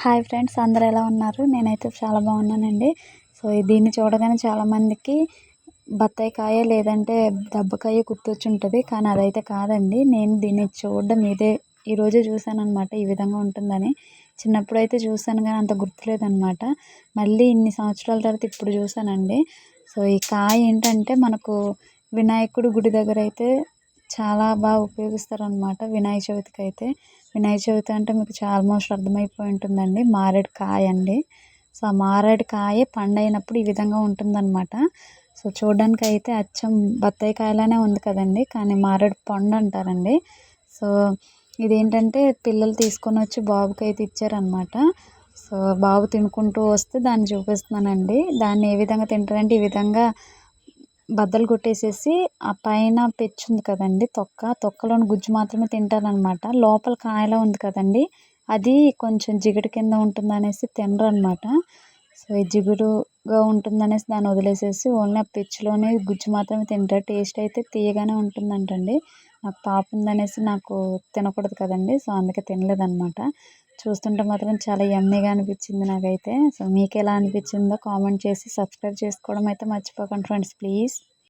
Hi friends, అందరూ ఎలా ఉన్నారు? నేనైతే చాలా బాగున్నానండి. సో దీన్ని చూడగానే చాలామందికి బత్తాయికాయ లేదంటే దబ్బకాయ గుర్తొచ్చి ఉంటుంది. కానీ అదైతే కాదండి. నేను దీన్ని చూడడం ఈరోజే చూశానన్నమాట, ఈ విధంగా ఉంటుందని. చిన్నప్పుడైతే చూశాను కానీ అంత గుర్తులేదన్నమాట. మళ్ళీ ఇన్ని సంవత్సరాల తర్వాత ఇప్పుడు చూశానండి. సో ఈ కాయ ఏంటంటే మనకు వినాయకుడి గుడి దగ్గర అయితే చాలా బాగా ఉపయోగిస్తారనమాట. వినాయక చవితికి అయితే, వినాయక చవితి అంటే మీకు ఆల్మోస్ట్ అర్థమైపోయి ఉంటుందండి, మారేడు కాయ అండి. సో ఆ మారేడు కాయ పండైనప్పుడు ఈ విధంగా ఉంటుందన్నమాట. సో చూడడానికి అయితే అచ్చం బత్తాయి కాయలానే ఉంది కదండి, కానీ మారేడు పండు అంటారండి. సో ఇదేంటంటే పిల్లలు తీసుకొని వచ్చి బాబుకి అయితే ఇచ్చారనమాట. సో బాబు తినుకుంటూ వస్తే దాన్ని చూపిస్తున్నానండి. దాన్ని ఏ విధంగా తింటారంటే ఈ విధంగా బద్దలు కొట్టేసేసి ఆ పైన పెచ్చు ఉంది కదండి, తొక్కలోని గుజ్జు మాత్రమే తింటారనమాట. లోపల కాయలా ఉంది కదండి, అది కొంచెం జిగురు కింద ఉంటుందనేసి తినరు అనమాట. సో ఈ జిగురుగా ఉంటుందనేసి దాన్ని వదిలేసేసి ఓన్లీ ఆ పెచ్చులోనే గుజ్జు మాత్రమే తింటారు. టేస్ట్ అయితే తీయగానే ఉంటుందంటండి. నాకు పాప ఉందనేసి నాకు తినకూడదు కదండి, సో అందుకే తినలేదన్నమాట. చూస్తుంటే మాత్రం చాలా యమ్మీగా అనిపించింది నాకైతే. సో మీకు ఎలా అనిపించిందో కామెంట్ చేసి సబ్స్క్రైబ్ చేసుకోవడం అయితే మర్చిపోకండి ఫ్రెండ్స్, ప్లీజ్.